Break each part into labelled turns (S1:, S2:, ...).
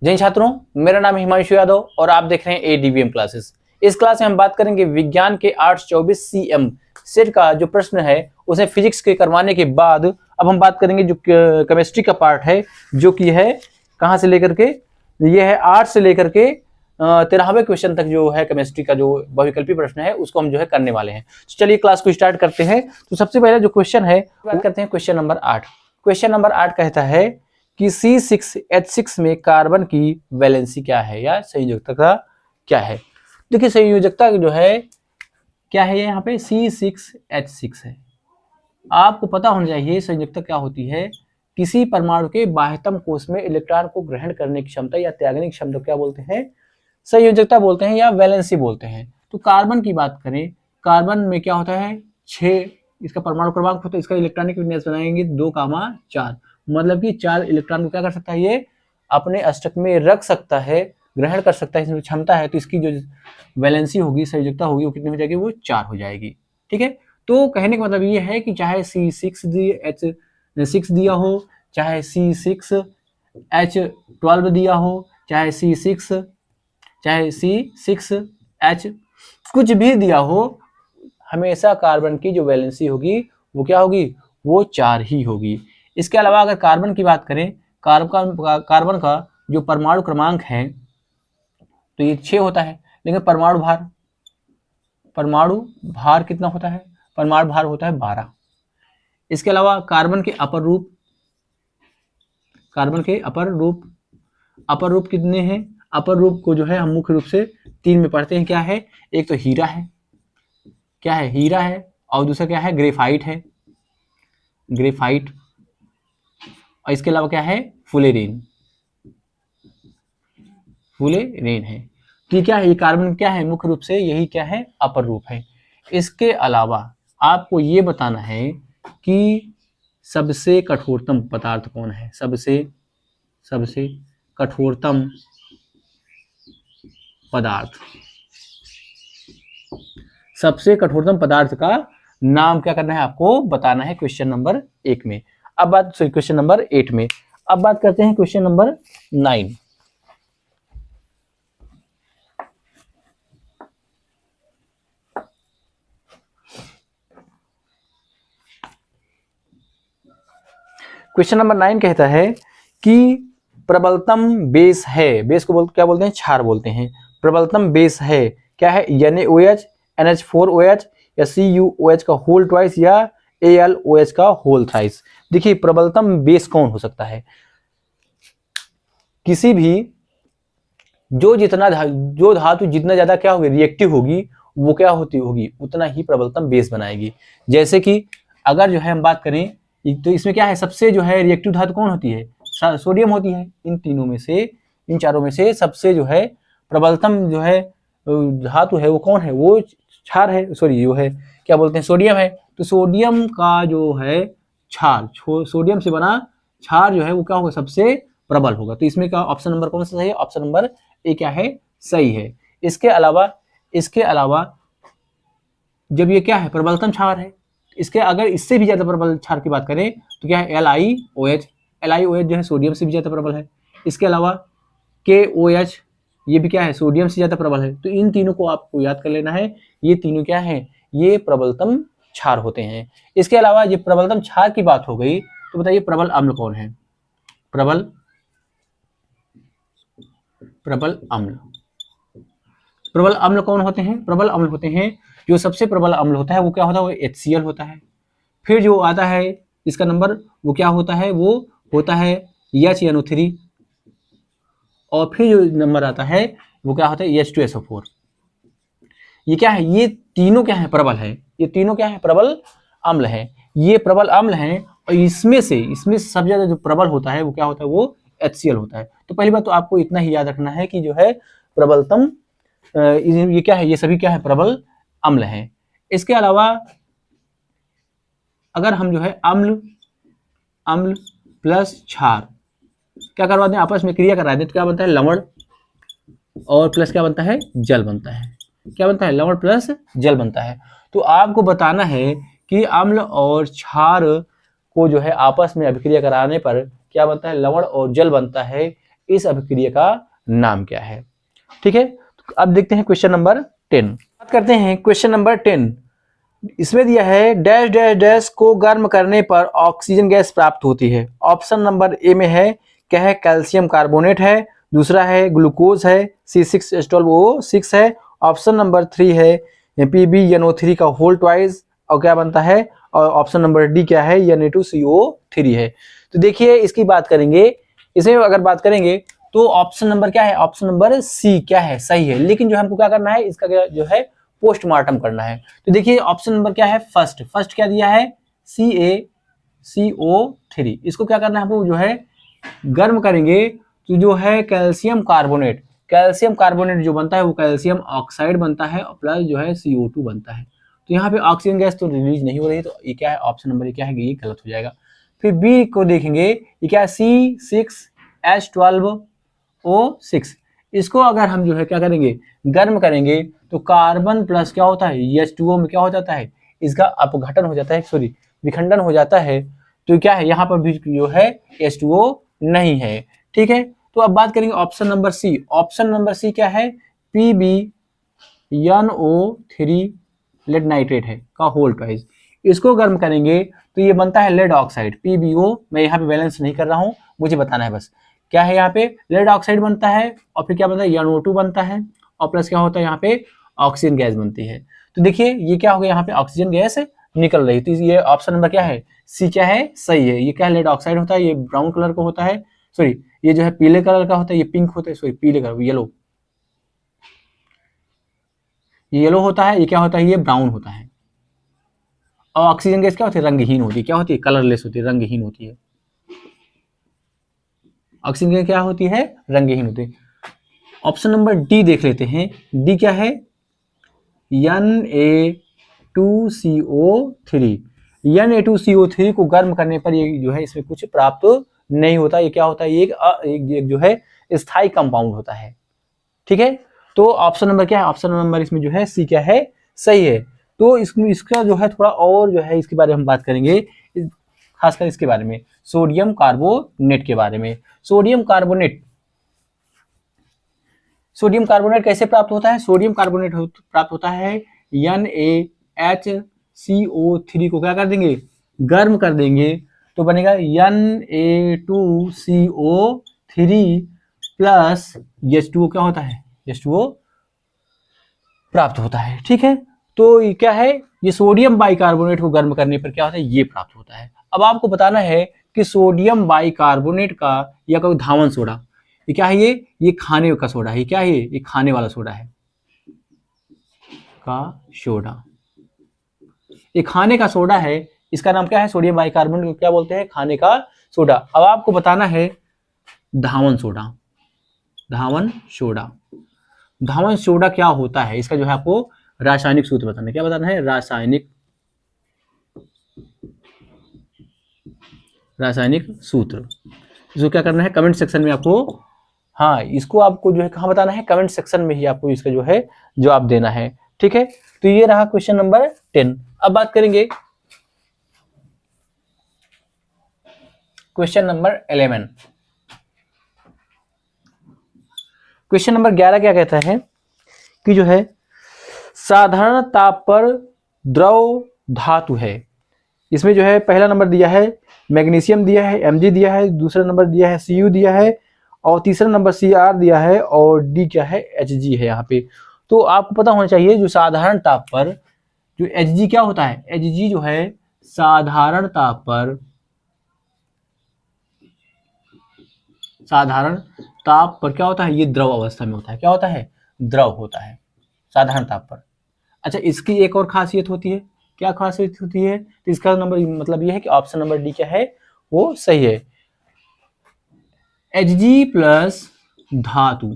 S1: जय छात्रों, मेरा नाम हिमांशु यादव और आप देख रहे हैं एडीवीएम क्लासेस। इस क्लास में हम बात करेंगे विज्ञान के 824 सीएम सेट का जो प्रश्न है उसे फिजिक्स के करवाने के बाद अब हम बात करेंगे जो केमिस्ट्री का पार्ट है, जो कि है कहां से लेकर के, ये है 8 से लेकर के 13वें क्वेश्चन तक जो है केमिस्ट्री का जो बहुविकल्पी प्रश्न है उसको हम जो है करने वाले हैं। तो चलिए क्लास को स्टार्ट करते हैं। तो सबसे पहले जो क्वेश्चन है बात करते हैं क्वेश्चन नंबर 8। क्वेश्चन नंबर 8 कहता है कि C6H6 में कार्बन की वैलेंसी क्या है या संयोजकता क्या है। देखिए संयोजकता जो है क्या है, यहाँ पे C6H6 है। आपको पता होना चाहिए संयोजकता क्या होती है। किसी परमाणु के बाह्यतम कोश में इलेक्ट्रॉन को ग्रहण करने की क्षमता या त्यागने की क्षमता क्या बोलते हैं, संयोजकता बोलते हैं या वैलेंसी बोलते हैं। तो कार्बन की बात करें, कार्बन में क्या होता है 6 इसका परमाणु क्रमांक होता है, इसका इलेक्ट्रॉनिक विन्यास बनाएंगे 2,4, मतलब कि 4 इलेक्ट्रॉन को क्या कर सकता है, ये अपने अष्टक में रख सकता है, ग्रहण कर सकता है, इसमें क्षमता है। तो इसकी जो वैलेंसी होगी, संयोजकता होगी, वो कितनी हो जाएगी, वो 4 हो जाएगी। ठीक है, तो कहने का मतलब ये है कि चाहे C6H6 दिया हो, चाहे C6H12 दिया हो, चाहे C6H कुछ भी दिया हो, हमेशा कार्बन की जो वैलेंसी होगी वो क्या होगी, वो 4 ही होगी। इसके अलावा अगर कार्बन की बात करें, कार्बन का जो परमाणु क्रमांक है तो ये 6 होता है, लेकिन परमाणु भार कितना होता है, परमाणु भार होता है 12। इसके अलावा कार्बन के अपर रूप कितने हैं, अपर रूप को जो है हम मुख्य रूप से 3 में पढ़ते हैं। क्या है, एक तो हीरा है, और दूसरा क्या है, ग्रेफाइट है, और इसके अलावा क्या है, फुलेरीन है। कि क्या है, ये कार्बन क्या है, मुख्य रूप से यही क्या है, अपर रूप है। इसके अलावा आपको ये बताना है कि सबसे कठोरतम पदार्थ कौन है, सबसे कठोरतम पदार्थ का नाम क्या करना है, आपको बताना है क्वेश्चन नंबर 1 में। क्वेश्चन नंबर 8 में अब बात करते हैं क्वेश्चन नंबर 9। क्वेश्चन नंबर 9 कहता है कि प्रबलतम बेस है, बेस को क्या बोलते हैं, क्षार बोलते हैं। प्रबलतम बेस है क्या है, NaOH, NH4OH या CuOH का होल ट्वाइस या AlOH का होल थ्राइस। देखिए प्रबलतम बेस कौन हो सकता है, किसी भी जो धातु जितना ज्यादा क्या होगी, रिएक्टिव होगी, वो क्या होगी, उतना ही प्रबलतम बेस बनाएगी। जैसे कि अगर जो है हम बात करें तो इसमें क्या है, सबसे जो है रिएक्टिव धातु कौन होती है, सोडियम होती है। इन चारों में से सबसे जो है प्रबलतम जो है धातु है वो कौन है, वो क्षार है, सॉरी वो है क्या बोलते हैं, सोडियम है। तो सोडियम का जो है क्षार, सोडियम से बना क्षार जो है वो क्या होगा, सबसे प्रबल होगा। तो इसमें का ऑप्शन नंबर कौन सा सही है, ऑप्शन नंबर ए क्या है, सही है। इसके अलावा जब ये क्या है, प्रबलतम क्षार है, इसके अगर इससे भी ज्यादा प्रबल क्षार की बात करें तो क्या है, LiOH जो है सोडियम से भी ज्यादा प्रबल है। इसके अलावा KOH ये भी क्या है, सोडियम से ज्यादा प्रबल है। तो इन तीनों को आपको याद कर लेना है, ये तीनों क्या है, ये प्रबलतम क्षार होते हैं। इसके अलावा ये प्रबलतम क्षार की बात हो गई, तो बताइए प्रबल अम्ल कौन है, प्रबल अम्ल कौन होते हैं, प्रबल अम्ल होते हैं जो सबसे प्रबल अम्ल होता है वो क्या होता है, वो HCl होता है। फिर जो आता है इसका नंबर वो क्या होता है, वो होता है HNO3, और फिर जो नंबर आता है वो क्या होता है, H2SO4। ये क्या है, ये तीनों क्या है, प्रबल है, ये तीनों क्या है, प्रबल अम्ल है, ये प्रबल अम्ल है। और इसमें सबसे ज्यादा जो प्रबल होता है वो क्या होता है, वो HCl होता है। तो पहली बात तो आपको इतना ही याद रखना है कि जो है प्रबलतम ये क्या है, ये सभी क्या है, प्रबल अम्ल हैं। इसके अलावा अगर हम जो है अम्ल प्लस क्षार क्या करवाते हैं, आपस में क्रिया करा दें तो क्या बनता है, लवण, और प्लस क्या बनता है, जल बनता है। क्या बनता है, लवण प्लस जल बनता है। तो आपको बताना है कि अम्ल और क्षार को जो है आपस में अभिक्रिया कराने पर क्या बनता है, लवण और जल बनता है। इस अभिक्रिया का नाम क्या है। ठीक है, तो अब देखते हैं क्वेश्चन नंबर 10। बात करते हैं क्वेश्चन नंबर 10। इसमें दिया है डैश डैश डैश को गर्म करने पर ऑक्सीजन गैस प्राप्त होती है। ऑप्शन नंबर ए में है क्या है, कैल्शियम कार्बोनेट है, दूसरा है ग्लूकोज है, C6H12O6 है, ऑप्शन नंबर 3 है PbNO3 का होल ट्वाइस, और क्या बनता है, और ऑप्शन नंबर डी क्या है, Na2CO3 है। तो देखिए इसकी बात करेंगे, इसमें अगर बात करेंगे तो ऑप्शन नंबर क्या है, ऑप्शन नंबर सी क्या है, सही है। लेकिन जो हमको क्या करना है, इसका जो है पोस्टमार्टम करना है। तो देखिए ऑप्शन नंबर क्या है, फर्स्ट क्या दिया है, CaCO3। इसको क्या करना है, हमको जो है गर्म करेंगे तो जो है कैल्शियम कार्बोनेट जो बनता है वो कैल्शियम ऑक्साइड बनता है प्लस जो है CO2 बनता है। तो यहाँ पे ऑक्सीजन गैस तो रिलीज नहीं हो रही, तो ये क्या है, ऑप्शन नंबर क्या है, ये गलत हो जाएगा। फिर बी को देखेंगे, ये क्या है, C6H12O6। इसको अगर हम जो है क्या करेंगे, गर्म करेंगे तो कार्बन प्लस क्या होता है, H2O में क्या हो जाता है, इसका अपघटन हो जाता है, सॉरी विखंडन हो जाता है। तो क्या है, यहाँ पर भी जो है H2O नहीं है। ठीक है, तो अब बात करेंगे option number C. Option number C क्या है, PbNO3 लेड नाइट्रेट है का होल ट्वाइस। इसको गर्म करेंगे तो ये बनता है लेड ऑक्साइड, PbO। मैं यहाँ पे बैलेंस नहीं कर रहा हूँ, मुझे बताना है बस क्या है, यहाँ पे लेड ऑक्साइड बनता है और फिर क्या बनता है, NO2 बनता है और प्लस क्या होता है, यहाँ पे ऑक्सीजन गैस बनती है। तो देखिए ये क्या हो गया, यहाँ पे ऑक्सीजन गैस निकल रही। तो ये ऑप्शन नंबर क्या है, सी क्या है, सही है। ये क्या है, लेड ऑक्साइड होता है, ये ब्राउन कलर का होता है, सॉरी ये जो है पीले कलर का होता है, ये पिंक होता है, सॉरी पीले कलर, येलो, ये येलो होता है, ये क्या होता है, ये ब्राउन होता है। और ऑक्सीजन गैस क्या होती है, रंगहीन होती है, क्या होती है, कलरलेस होती है, रंगहीन होती है। ऑक्सीजन गैस क्या होती है, रंगहीन होती है। ऑप्शन नंबर डी देख लेते हैं, डी क्या है, Na2CO3। Na2CO3 को गर्म करने पर ये जो है इसमें कुछ प्राप्त नहीं होता। ये क्या होता है, एक जो है स्थायी कंपाउंड होता है। ठीक है, तो ऑप्शन नंबर क्या है, ऑप्शन नंबर इसमें जो है सी क्या है, सही है। तो इसमें इसका जो है थोड़ा और जो है इसके बारे में हम बात करेंगे, खासकर इसके बारे में, सोडियम कार्बोनेट के बारे में। सोडियम कार्बोनेट कैसे प्राप्त होता है, सोडियम कार्बोनेट प्राप्त होता है NaHCO3 को क्या कर देंगे, गर्म कर देंगे तो बनेगा Na2CO3 प्लस H2O क्या होता है, H2O प्राप्त होता है। ठीक है, तो ये क्या है, ये सोडियम बाइकार्बोनेट को गर्म करने पर क्या होता है, ये प्राप्त होता है। अब आपको बताना है कि सोडियम बाइकार्बोनेट का या कोई धावन सोडा, ये क्या है, ये खाने का सोडा है, क्या है ये खाने वाला सोडा है, का सोडा, ये खाने का सोडा है। इसका नाम क्या है, सोडियम बाइकार्बोनेट को क्या बोलते हैं, खाने का सोडा। अब आपको बताना है धावन सोडा क्या होता है, इसका जो है आपको रासायनिक सूत्र बताना है। क्या बताना है, रासायनिक सूत्र। इसको क्या करना है, कमेंट सेक्शन में आपको, हाँ इसको आपको जो है कहाँ बताना है, कमेंट सेक्शन में ही आपको इसका जो है जवाब देना है। ठीक है, तो ये रहा क्वेश्चन नंबर 10। अब बात करेंगे क्वेश्चन नंबर 11। क्वेश्चन नंबर 11 क्या कहता है कि जो है साधारण ताप पर द्रव धातु है। इसमें जो है पहला नंबर दिया है मैग्नीशियम दिया है, Mg दिया है, दूसरा नंबर दिया है Cu दिया है, और तीसरा नंबर Cr दिया है, और D क्या है, Hg है यहाँ पे। तो आपको पता होना चाहिए जो साधारण ताप पर जो Hg क्या होता है, Hg जो है साधारण ताप पर क्या होता है, ये द्रव अवस्था में होता है। क्या होता है, द्रव होता है साधारण ताप पर। अच्छा, इसकी एक और खासियत होती है, क्या खासियत होती है, तो इसका नंबर मतलब ये है कि ऑप्शन नंबर डी क्या है, वो सही है। Hg प्लस धातु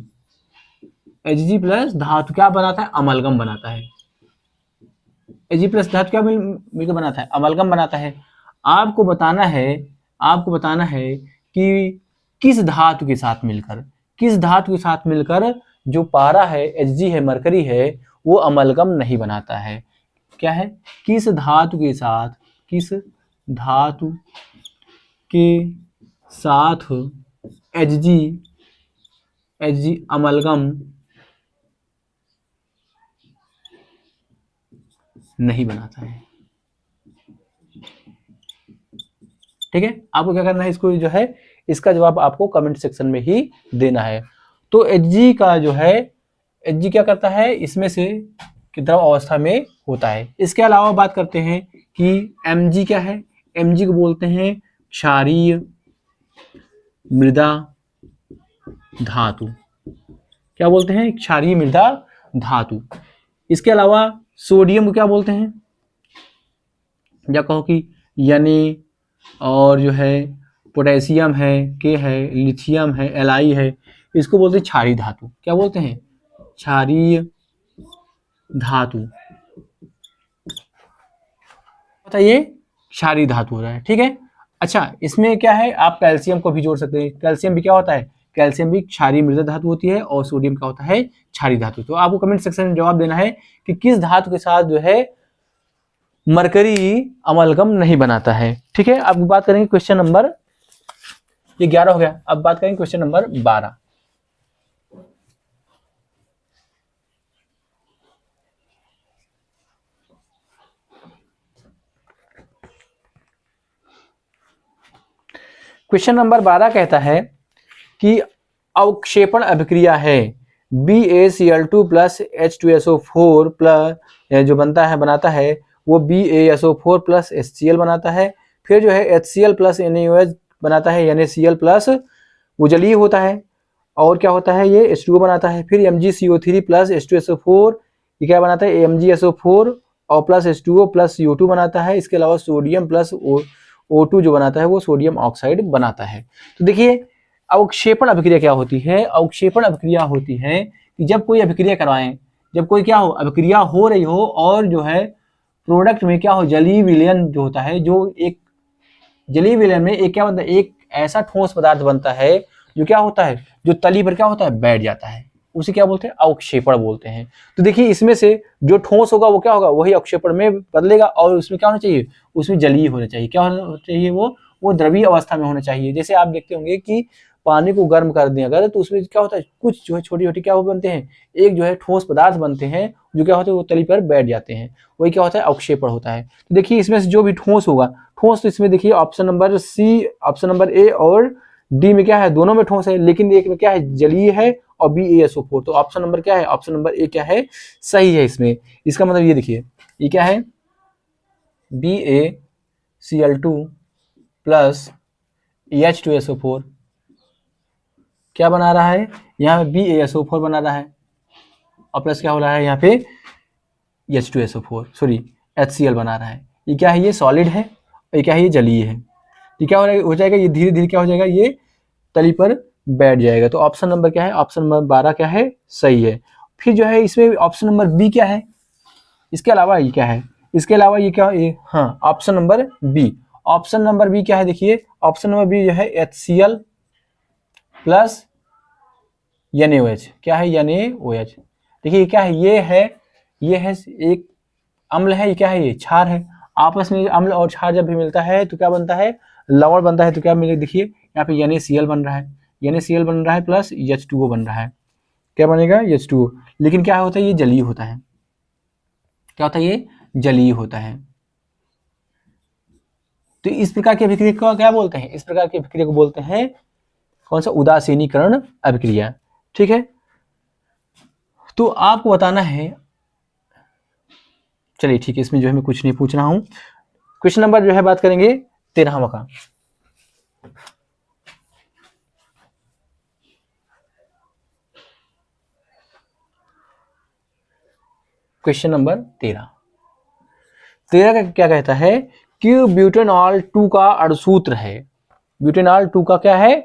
S1: क्या बनाता है, अमलगम बनाता है। Hg प्लस धातु क्या मिलकर बनाता है, अमलगम बनाता है। आपको बताना है कि किस धातु के साथ मिलकर जो पारा है, Hg है, मरकरी है, वो अमलगम नहीं बनाता है। क्या है, किस धातु के साथ Hg Hg अमलगम नहीं बनाता है। ठीक है, आपको क्या करना है, इसको जो है इसका जवाब आपको कमेंट सेक्शन में ही देना है। तो Hg का जो है, Hg क्या करता है, इसमें से द्रव अवस्था में होता है। इसके अलावा बात करते हैं कि Mg क्या है, Mg को बोलते हैं क्षारीय मृदा धातु। क्या बोलते हैं, क्षारीय मृदा धातु। इसके अलावा सोडियम को क्या बोलते हैं, या कहो कि यानी, और जो है पोटेशियम है, के है, लिथियम है, Li है, इसको बोलते हैं क्षारीय धातु। क्या बोलते हैं, क्षारीय धातु। बताइए, क्षारीय धातु हो रहा है। ठीक है, अच्छा इसमें क्या है, आप कैल्शियम को भी जोड़ सकते हैं। कैल्शियम भी क्या होता है, कैल्शियम भी क्षारीय मृदा धातु होती है, और सोडियम का होता है क्षारीय धातु। तो आपको कमेंट सेक्शन में जवाब देना है कि किस धातु के साथ जो है मरकरी अमलगम नहीं बनाता है। ठीक है, अब बात करेंगे क्वेश्चन नंबर, ये 11 हो गया, अब बात करेंगे क्वेश्चन नंबर 12। क्वेश्चन नंबर 12 कहता है कि अवक्षेपण अभिक्रिया है BaCl2 प्लस H2SO4 प्लस जो बनाता है वो BaSO4 प्लस HCl बनाता है। फिर जो है HCl प्लस NaOH बनाता है, NaCl प्लस वो जलीय होता है। और क्या होता है, ये H2O बनाता है। फिर MgCO3 प्लस H2SO4 ये क्या बनाता है, MgSO4 और प्लस H2O प्लस CO2 बनाता है। इसके अलावा सोडियम प्लस O2 जो बनाता है वो सोडियम ऑक्साइड बनाता है। तो देखिए अवक्षेपण अभिक्रिया क्या होती है, अवक्षेपण अभिक्रिया होती है कि जब कोई अभिक्रिया करवाएं, जब कोई क्या हो, अभिक्रिया हो रही हो और जो है प्रोडक्ट में क्या हो, जलीय विलयन जो होता है, जो एक जलीय विलयन में एक क्या बनता है, एक ऐसा ठोस पदार्थ बनता है जो क्या होता है, जो तली पर क्या होता है, बैठ जाता है, उसे क्या बोलते हैं, अवक्षेपण बोलते हैं। तो देखिए इसमें से जो ठोस होगा वो क्या होगा, वही अवक्षेपण में बदलेगा, और उसमें क्या होना चाहिए, उसमें जलीय होना चाहिए। क्या होना चाहिए, वो द्रवीय अवस्था में होना चाहिए। जैसे आप देखते होंगे कि पानी को गर्म कर दें अगर, तो उसमें क्या होता है, कुछ जो है छोटी छोटी क्या बनते हैं, एक जो है ठोस पदार्थ बनते हैं जो क्या होते हैं, वो तली पर बैठ जाते हैं, वही क्या होता है, अवक्षेपण होता है। तो देखिए इसमें से जो भी ठोस होगा, ठोस तो इसमें देखिए option number C, option number A और डी में क्या है, दोनों में ठोस है, लेकिन एक में क्या है, जलीय है और BaSO4। तो ऑप्शन नंबर क्या है, ऑप्शन नंबर ए क्या है, सही है इसमें। इसका मतलब ये देखिए, ये क्या है, BaCl2 प्लस H2SO4 क्या बना रहा है, यहाँ पे BaSO4 बना रहा है, और प्लस क्या हो रहा है, यहाँ पे H2SO4 सॉरी HCl बना रहा है। ये क्या है, ये सॉलिड है, और ये क्या है, ये जलीय है। ये क्या हो जाएगा, ये धीरे धीरे क्या हो जाएगा, ये तली पर बैठ जाएगा। तो ऑप्शन नंबर क्या है, ऑप्शन नंबर 12 क्या है, सही है। फिर जो है इसमें ऑप्शन नंबर बी क्या है, इसके अलावा ये क्या है, इसके अलावा ये क्या है, हाँ option number B, option number B क्या है, देखिए ऑप्शन नंबर बी जो है HCl प्लस NaOH, क्या है, NaOH। देखिए क्या है, ये है एक अम्ल है, ये क्या है, ये क्षार है। आपस में अम्ल और क्षार जब भी मिलता है तो क्या बनता है, लवण बनता है। तो क्या मिले, देखिए यहाँ पे NaCl बन रहा है, NaCl बन रहा है प्लस H2O बन रहा है। क्या बनेगा, H2O। लेकिन क्या होता है, ये जलीय होता है। क्या होता है, ये जलीय होता है। तो इस प्रकार की अभिक्रिया को क्या बोलते हैं, इस प्रकार की अभिक्रिया को बोलते हैं कौन सा, उदासीनीकरण अभिक्रिया। ठीक है, तो आपको बताना है, चलिए ठीक है, इसमें जो है मैं कुछ नहीं पूछ रहा हूं। क्वेश्चन नंबर जो है बात करेंगे 13वां का। क्वेश्चन नंबर 13 का क्या कहता है कि ब्यूटेनॉल 2 का अणुसूत्र है। ब्यूटेनॉल 2 का क्या है,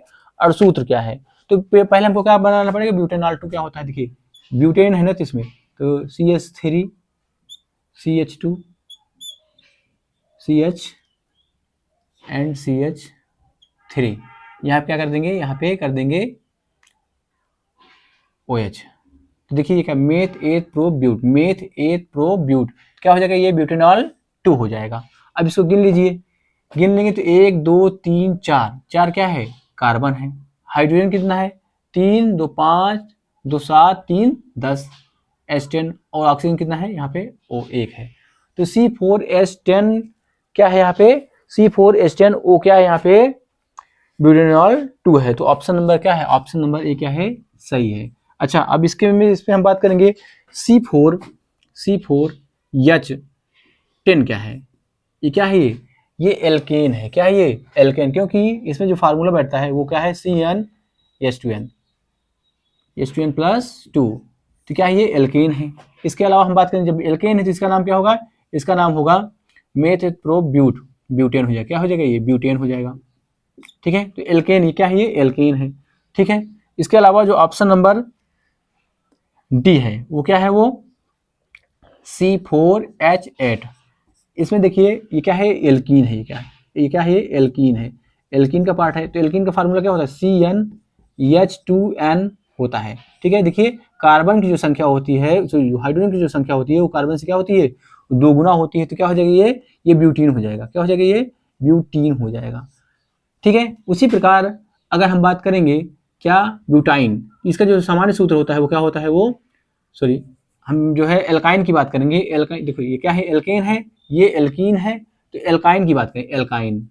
S1: अणुसूत्र क्या है। तो पहले हमको क्या बनाना पड़ेगा, ब्यूटेनॉल 2 क्या होता है। देखिए ब्यूटेन है ना, तो इसमें तो CH3 CH2 CH and CH3, यहाँ पे क्या कर देंगे, यहाँ पे कर देंगे OH। तो देखिए ये क्या, meth eth pro but, meth eth pro but क्या हो जाएगा, ये ब्यूटेनॉल 2 हो जाएगा। अब इसको गिन लीजिए, गिन लेंगे तो 1 2 3 4, 4 क्या है, कार्बन है। हाइड्रोजन कितना है, 3 2 5 2 7 3 10 H10 और ऑक्सीजन कितना है यहाँ पे O1 है। तो C4H10 क्या है यहाँ पे, C4H10O क्या है यहाँ पे, ब्यूटेनॉल 2 है। तो ऑप्शन नंबर क्या है, ऑप्शन नंबर ए क्या है, सही है। अच्छा, अब इस पे हम बात करेंगे C4H10 क्या है, ये क्या है, ये एल्केन है। क्या है ये, एल्केन, क्योंकि इसमें जो फार्मूला बैठता है वो क्या है, CnH2n H2n+2। तो क्या है, ये एल्केन है। इसके अलावा हम बात करें, जब एल्केन है तो इसका नाम क्या होगा, इसका नाम होगा मेथप्रोब्यूट, ब्यूटेन हो जाएगा। क्या हो जाएगा, ये ब्यूटेन हो जाएगा। ठीक है, तो एल्केन ये क्या है, ये एल्केन है। ठीक है, इसके अलावा जो ऑप्शन नंबर डी है वो क्या है, वो C4H8। इसमें देखिए ये क्या है, एल्कीन है। ये क्या है, ये एल्कीन है, एल्कीन का पार्ट है। तो एल्कीन का फार्मूला क्या होता है, CnH2n होता है। ठीक है, देखिए कार्बन की जो संख्या होती है, जो हाइड्रोजन की जो संख्या होती है वो कार्बन से क्या होती है, दोगुना होती है। तो क्या हो जाएगा, ये ब्यूटीन हो जाएगा। क्या हो जाएगा, ये ब्यूटीन हो जाएगा। ठीक है, उसी प्रकार अगर हम बात करेंगे क्या, ब्यूटाइन, इसका जो सामान्य सूत्र होता है वो क्या होता है, वो सॉरी हम जो है एल्काइन की बात करेंगे। एल्काइन देखो ये क्या है, एल्केन है, ये एल्कीन है। तो एल्काइन की बात करें, एल्काइन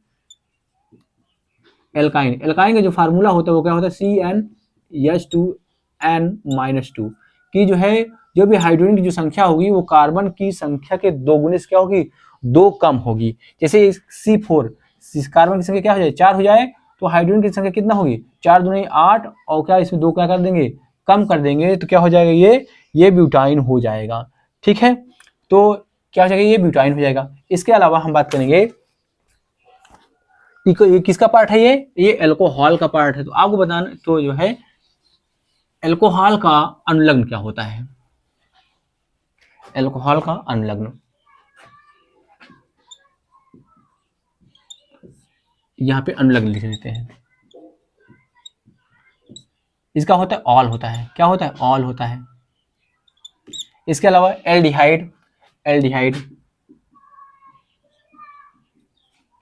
S1: का जो फार्मूला होता है वो क्या होता है, CnH2n-2 की जो है, जो भी हाइड्रोजन की जो संख्या होगी वो कार्बन की संख्या के 2 गुने से क्या होगी, 2 कम होगी। जैसे C4 कार्बन की संख्या क्या हो जाए, 4 हो जाए, तो हाइड्रोजन की संख्या कितना होगी, 4 दूनी 8, और क्या इसमें 2 क्या कर देंगे, कम कर देंगे। तो क्या हो जाएगा, ये ब्यूटाइन हो जाएगा। ठीक है, तो क्या हो जाएगा, ये ब्यूटाइन हो जाएगा। इसके अलावा हम बात करेंगे, ये किसका पार्ट है, ये एल्कोहल का पार्ट है। तो आपको बताना, तो जो है एल्कोहल का अनुलग्न क्या होता है, एल्कोहल का अनुलग्न यहाँ पे अनुलग्न लिख देते हैं। इसका होता है ऑल होता है। क्या होता है, ऑल होता है। इसके अलावा एल्डिहाइड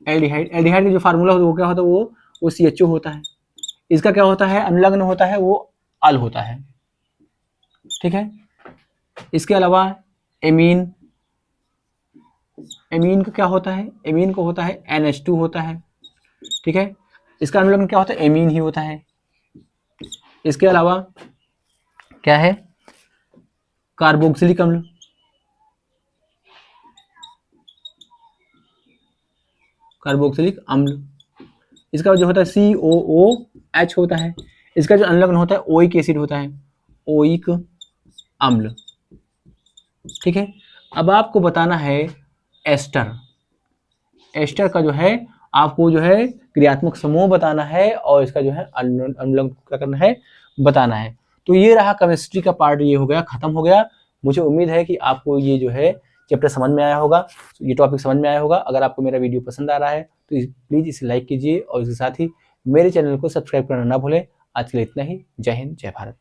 S1: का जो फार्मूला होता है वो क्या होता है, वो CHO होता है। इसका क्या होता है, अनुलग्न होता है, वो अल होता है। ठीक है, इसके अलावा एमीन का क्या होता है, एमीन को होता है NH2 होता है। ठीक है, इसका अनुलग्न क्या होता है, एमीन ही होता है। इसके अलावा क्या है, कार्बोक्सिलिक अम्ल, इसका जो होता है COOH होता है। इसका जो अनुलग्न होता है ओइक एसिड होता है, ओइक अम्ल। ठीक है, अब आपको बताना है एस्टर का जो है आपको जो है क्रियात्मक समूह बताना है, और इसका जो है अनुलग्न क्या करना है, बताना है। तो ये रहा केमिस्ट्री का पार्ट, ये हो गया, खत्म हो गया। मुझे उम्मीद है कि आपको ये जो है चैप्टर समझ में आया होगा, ये टॉपिक समझ में आया होगा। अगर आपको मेरा वीडियो पसंद आ रहा है तो प्लीज़ इसे लाइक कीजिए, और इसके साथ ही मेरे चैनल को सब्सक्राइब करना ना भूलें। आज के लिए इतना ही। जय हिंद, जय भारत।